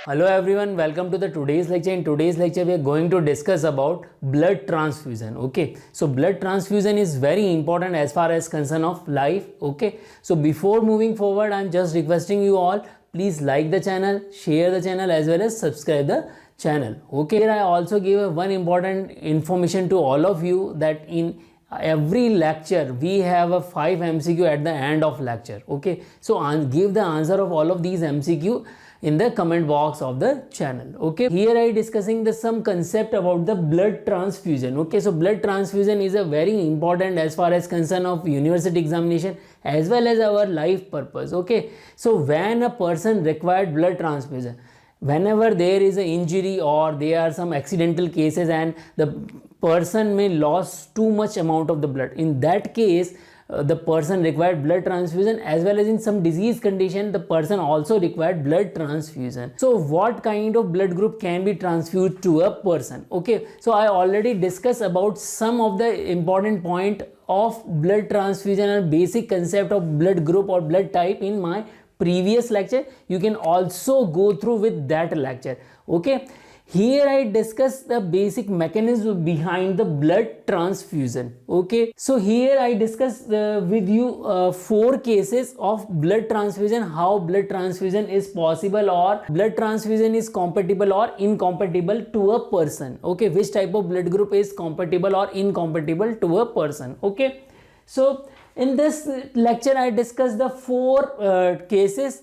Hello everyone, welcome to the today's lecture. In today's lecture we are going to discuss about blood transfusion. Okay, so blood transfusion is very important as far as concern of life. Okay, so before moving forward, I am just requesting you all, please like the channel, share the channel as well as subscribe the channel. Okay, here I also give one important information to all of you that in every lecture we have a 5 MCQ at the end of lecture. Okay, so give the answer of all of these MCQ in the comment box of the channel. Okay, here I discussing some concept about the blood transfusion. Okay, so blood transfusion is a very important as far as concern of university examination as well as our life purpose. Okay, so when a person required blood transfusion, whenever there is an injury or there are some accidental cases and the person may lost too much amount of the blood, in that case the person required blood transfusion, as well as in some disease condition the person also required blood transfusion. So what kind of blood group can be transfused to a person? Okay, so I already discussed about some of the important point of blood transfusion and basic concept of blood group or blood type in my previous lecture. You can also go through with that lecture. Okay, here I discuss the basic mechanism behind the blood transfusion. Okay, so here I discuss with you 4 cases of blood transfusion, how blood transfusion is possible or blood transfusion is compatible or incompatible to a person. Okay, which type of blood group is compatible or incompatible to a person. Okay, so in this lecture I discussed the 4 cases,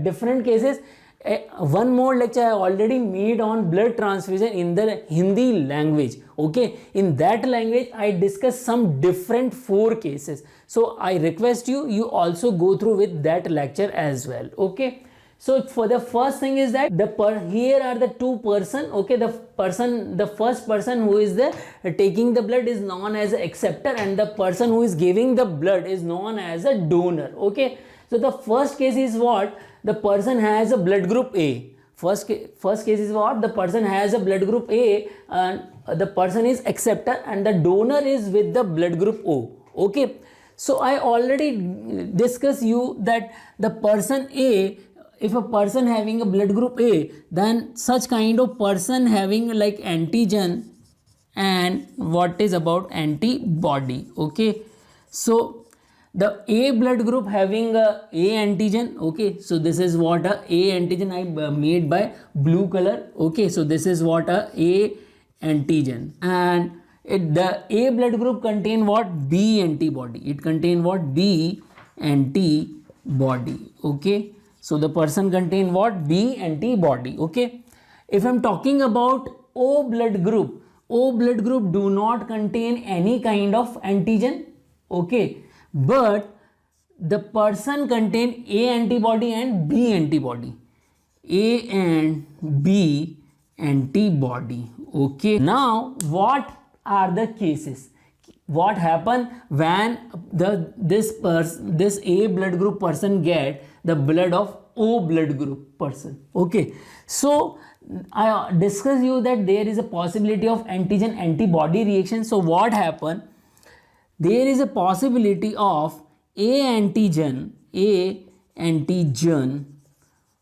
different cases. One more lecture I already made on blood transfusion in the Hindi language. Okay, in that language I discussed some different 4 cases. So I request you also go through with that lecture as well. Okay, so for the first thing is that here are the 2 person. Okay, the first person who is taking the blood is known as an acceptor, and the person who is giving the blood is known as a donor. Okay, so the first case is what? The person has a blood group A. First case is what? The person has a blood group A and the person is acceptor and the donor is with the blood group O. Okay, so I already discussed you that the person A, if a person having a blood group A, then such kind of person having like antigen and what is about antibody. Okay, so the A blood group having a antigen. Okay, so this is what a antigen I made by blue color. Okay, so this is what a antigen, and the A blood group contain what? B antibody. It contain what? B antibody. Okay, so the person contain what? B antibody. Okay, if I'm talking about O blood group do not contain any kind of antigen. Okay, but the person contain A antibody and B antibody. A and B antibody. Okay, now what are the cases? What happen when this A blood group person get the blood of O blood group person? Okay, so I discuss you that there is a possibility of antigen antibody reaction. So what happen? There is a possibility of A antigen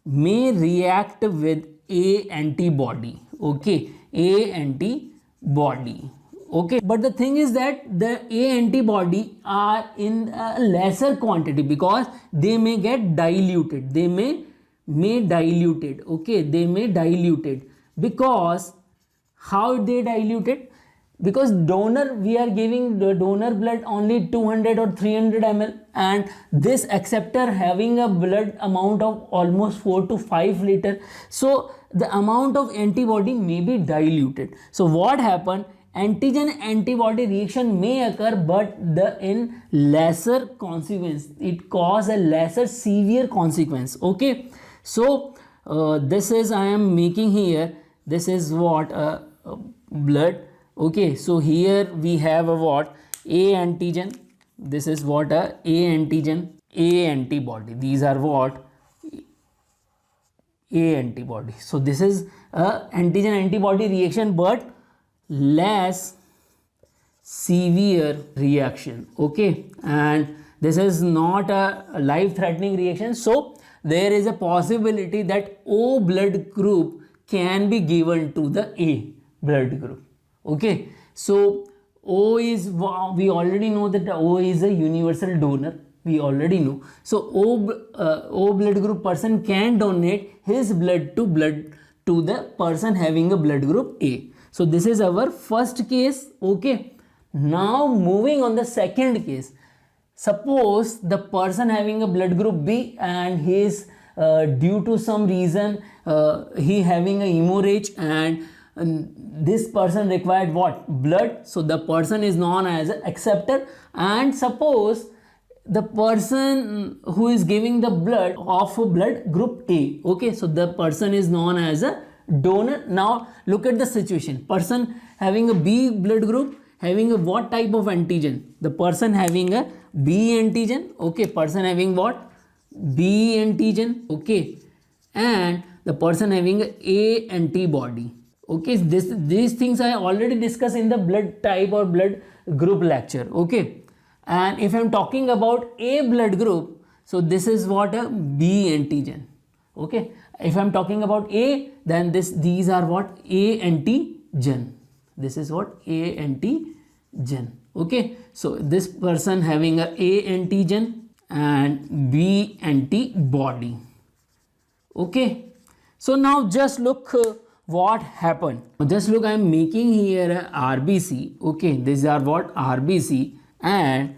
may react with A antibody. Okay, A antibody. Okay, but the thing is that the A antibody are in a lesser quantity because they may get diluted. They may diluted. Okay, they may diluted because how they diluted? Because donor, we are giving the donor blood only 200 or 300 ml, and this acceptor having a blood amount of almost 4 to 5 liter. So the amount of antibody may be diluted. So what happened? Antigen antibody reaction may occur, but in lesser consequence. It cause a lesser severe consequence. Okay, so this is I am making here. This is what blood. Okay, so here we have a what? A antigen. This is what a antigen, A antibody. These are what? A antibody. So this is a antigen antibody reaction, but less severe reaction. Okay, and this is not a life threatening reaction. So there is a possibility that O blood group can be given to the A blood group. Okay, so O is, we already know that O is a universal donor, we already know. So O blood group person can donate his blood to the person having a blood group A. So this is our first case. Okay, now moving on the second case. Suppose the person having a blood group B and he is due to some reason he having a hemorrhage, and this person required what? Blood. So the person is known as an acceptor, and suppose the person who is giving the blood of blood group A, okay, so the person is known as a donor. Now look at the situation. Person having a B blood group having a what type of antigen? The person having a B antigen, okay, person having what? B antigen, okay, and the person having A antibody. Okay, these things I already discussed in the blood type or blood group lecture. Okay, and if I'm talking about A blood group, so this is what? A B antigen. Okay, if I'm talking about A, then these are what? A antigen. This is what? A antigen. Okay, so this person having a antigen and B antibody. Okay, so now just look what happened. Just look, I am making here a RBC. Okay, these are what? RBC, and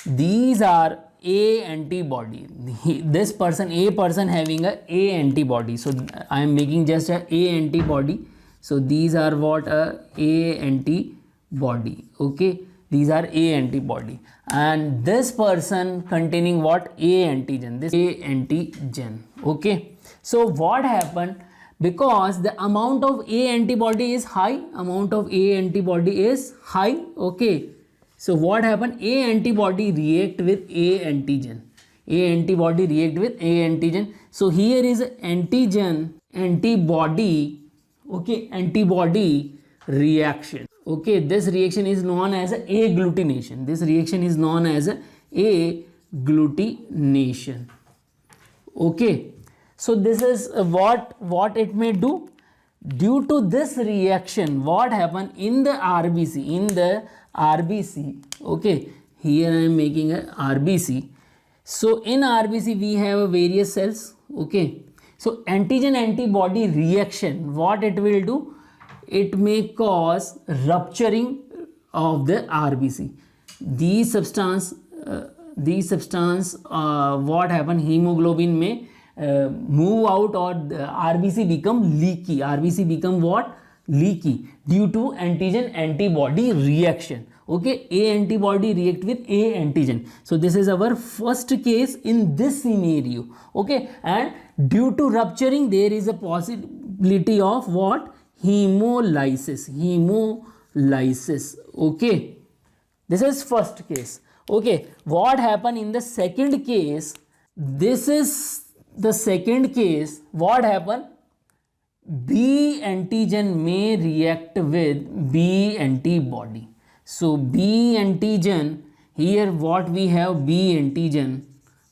these are A antibody. This person, A person having a antibody. So I am making just a antibody. So these are what? A antibody. Okay, these are A antibody, and this person containing what? A antigen. This A antigen. Okay, so what happened? Because the amount of A antibody is high, amount of A antibody is high. Okay, so what happened? A antibody react with A antigen. A antibody react with A antigen. So here is antigen antibody. Okay, antibody reaction. Okay, this reaction is known as agglutination. This reaction is known as agglutination. Okay, so this is what it may do. Due to this reaction, what happened in the RBC? In the RBC, okay, here I am making a RBC. So in RBC we have various cells. Okay, so antigen antibody reaction, what it will do? It may cause rupturing of the RBC. These substance what happen? Hemoglobin may move out, or the RBC become leaky. RBC become what? Leaky due to antigen antibody reaction. Okay, A antibody react with A antigen. So this is our first case in this scenario. Okay, and due to rupturing there is a possibility of what? Hemolysis. Okay, this is first case. Okay, what happened in the second case? This is the second case. What happened? B antigen may react with B antibody. So B antigen, here what we have? B antigen.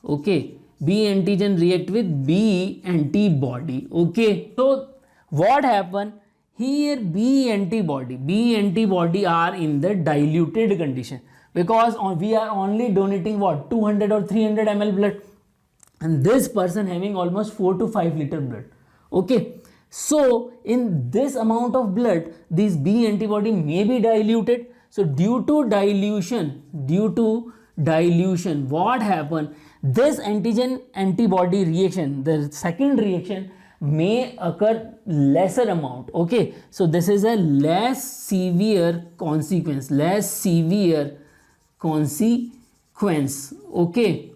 Okay, B antigen react with B antibody. Okay, so what happened? Here B antibody are in the diluted condition, because we are only donating what? 200 or 300 ml blood, and this person having almost 4 to 5 liter blood. Okay, so in this amount of blood, this B antibody may be diluted. So due to dilution, what happened? This antigen antibody reaction, the second reaction, may occur lesser amount. Okay, so this is a less severe consequence. Okay,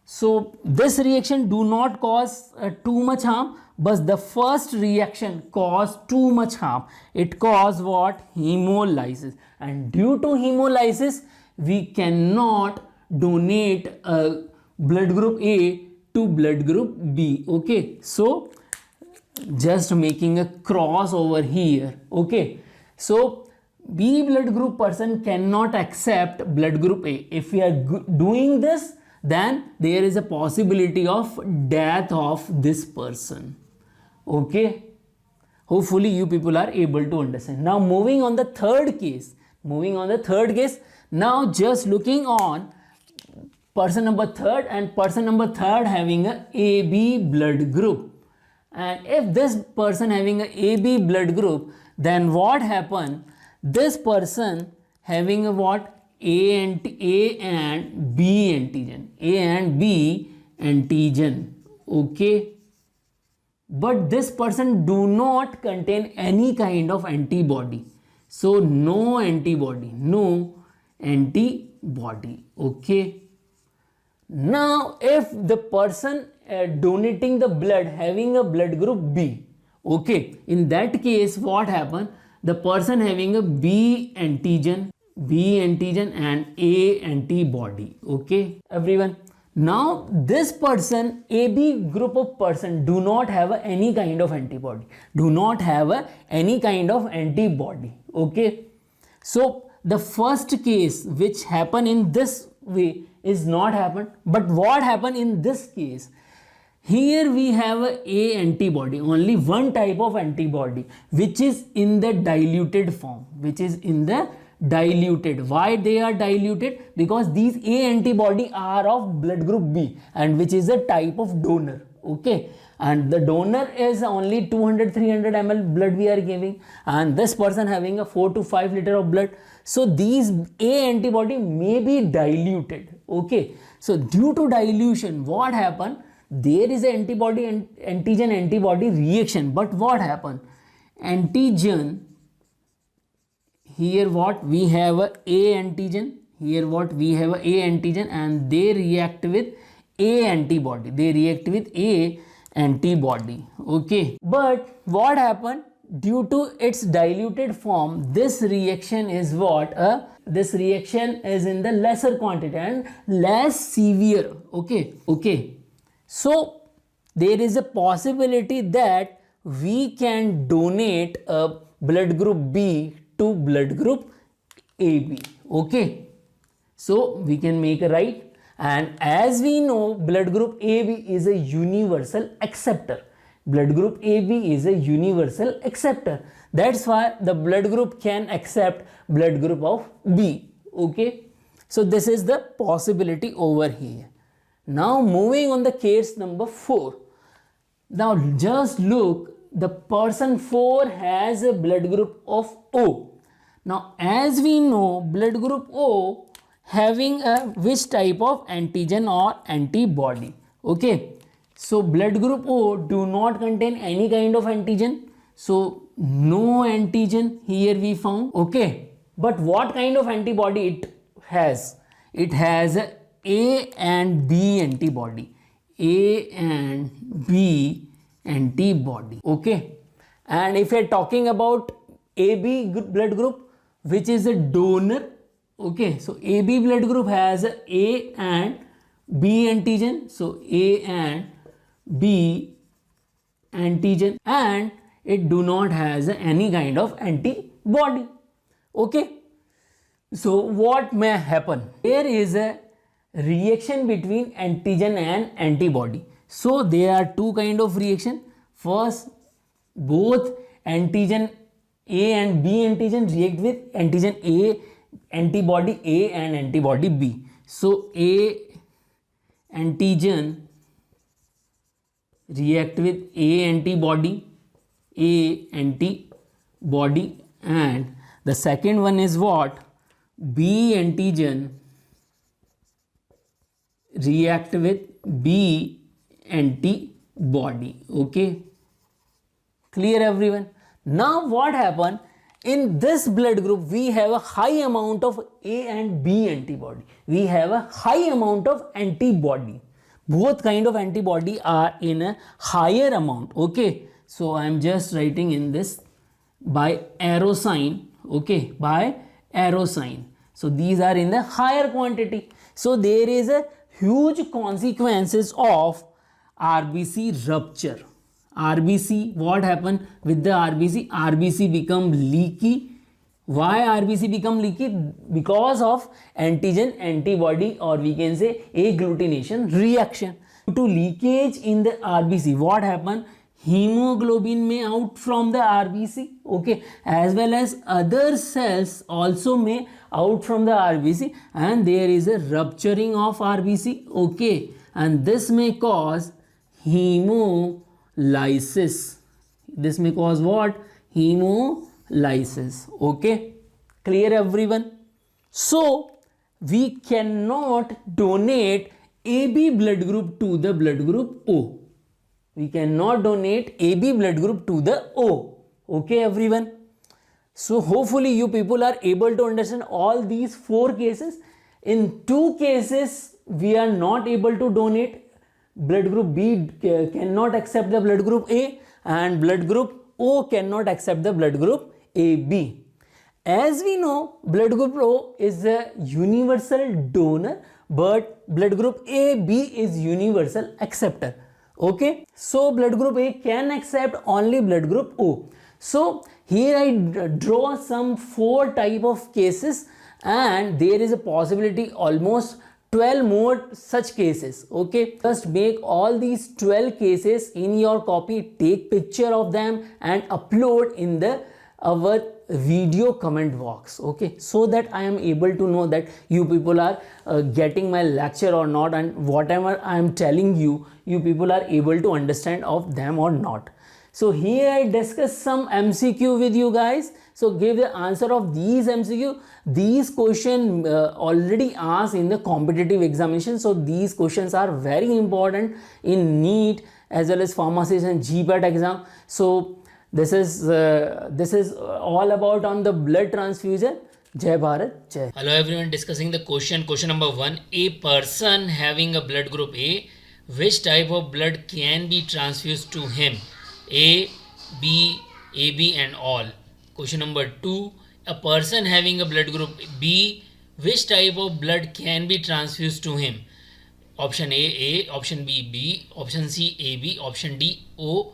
so this reaction do not cause too much harm, but the first reaction caused too much harm. It caused what? Hemolysis, and due to hemolysis we cannot donate blood group A to blood group B. Okay, so just making a cross over here. Okay, so B blood group person cannot accept blood group A. If we are doing this, then there is a possibility of death of this person. Okay, hopefully you people are able to understand. Now moving on the third case, now just looking on person number third, and person number third having a AB blood group. And if this person having a AB blood group, then what happen? This person having a what? A and B antigen. Okay, but this person do not contain any kind of antibody, so no antibody. Okay, now if the person donating the blood having a blood group B, okay, in that case what happen? The person having a B antigen and A antibody. Okay, everyone. Now this person, AB group of person, do not have any kind of antibody, okay. So the first case which happen in this way is not happened. But what happened in this case? Here we have a antibody, only one type of antibody, which is in the diluted form, Why they are diluted? Because these A antibody are of blood group B, and which is a type of donor. Okay, and the donor is only 200-300 ml blood we are giving, and this person having a 4 to 5 liter of blood. So these A antibody may be diluted. Okay, so due to dilution, what happen? There is an antigen antibody reaction. But what happen? Antigen, here what we have a antigen, and they react with A antibody. Okay, but what happened? Due to its diluted form, this reaction is what? This reaction is in the lesser quantity and less severe. Okay. So there is a possibility that we can donate a blood group B to blood group AB. Okay, so we can make a right, and as we know, blood group AB is a universal acceptor. That's why the blood group can accept blood group of B. Okay, so this is the possibility over here. Now moving on the case number 4. Now just look, the person 4 has a blood group of O. Now as we know, blood group O having a which type of antigen or antibody. Okay, so blood group O do not contain any kind of antigen, so no antigen here we found. Okay, but what kind of antibody it has? It has a and B antibody. Okay, and if you are talking about AB blood group, which is a donor. Okay, so AB blood group has A and B antigen, so A and B antigen, and it do not has any kind of antibody. Okay, so what may happen? There is a reaction between antigen and antibody. So there are two kind of reaction. First, both antigen A and B antigen react with antigen A, antibody A and antibody B. So A antigen react with A antibody, and the second one is what? B antigen react with B antibody. Okay, clear everyone? Now what happened? In this blood group we have a high amount of A and B antibody. We have a high amount of antibody. Both kind of antibody are in a higher amount. Okay, so I am just writing in this by arrow sign. Okay, by arrow sign. So these are in the higher quantity. So there is a huge consequences of RBC rupture. RBC, what happened with the RBC? RBC become leaky Why RBC become leaky? Because of antigen antibody, or we can say agglutination reaction. Due to leakage in the RBC, what happen? Hemoglobin may out from the RBC, okay, as well as other cells also may out from the RBC, and there is a rupturing of RBC, okay, and this may cause hemolysis. This may cause what? Hemolysis, okay, clear everyone? So we cannot donate AB blood group to the blood group O. We cannot donate AB blood group to the O, okay everyone? So hopefully you people are able to understand all these 4 cases. In 2 cases we are not able to donate. Blood group B cannot accept the blood group A, and blood group O cannot accept the blood group AB. As we know, blood group O is a universal donor, but blood group AB is universal acceptor. Okay, so blood group A can accept only blood group O. So here I draw some 4 type of cases, and there is a possibility almost 12 more such cases. Okay, just make all these 12 cases in your copy, take picture of them and upload in the our video comment box, okay, so that I am able to know that you people are getting my lecture or not, and whatever I am telling you, you people are able to understand of them or not. So here I discuss some MCQ with you guys. So give the answer of these MCQ. These questions already asked in the competitive examination. So these questions are very important in NEET as well as pharmacist and GPAT exam. So this is all about on the blood transfusion. Jai Bharat, Jai. Hello everyone, discussing the question number 1. A person having a blood group A, which type of blood can be transfused to him? A, B, AB and all. Question number 2. A person having a blood group B, which type of blood can be transfused to him? Option A, option B, B, option C, AB, option D, O.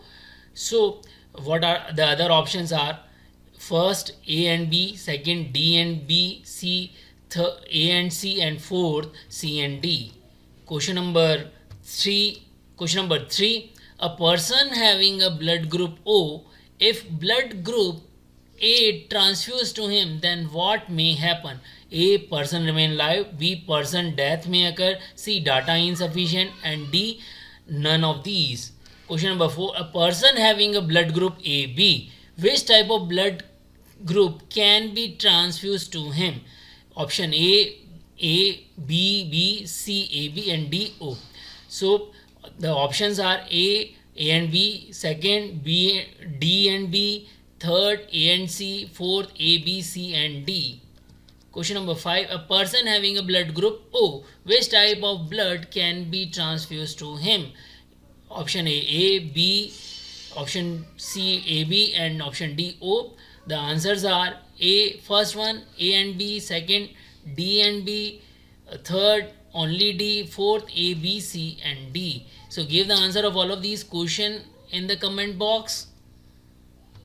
So what are the other options are? First A and B, second D and B, C, third A and C, and fourth C and D. Question number 3. A person having a blood group O, if blood group A transfused to him, then what may happen? A, person remain alive, B, person death may occur, C, data insufficient, and D, none of these. Question number 4. A person having a blood group AB, which type of blood group can be transfused to him? Option A, B, B, C, AB and D, O. So the options are A and B, second B, D and B, third A and C, fourth A, B, C and D. Question number 5. A person having a blood group O, which type of blood can be transfused to him? Option A, B, option C, AB and option D, O. The answers are A, first one A and B, second D and B, third only D, fourth A, B, C and D. So give the answer of all of these questions in the comment box.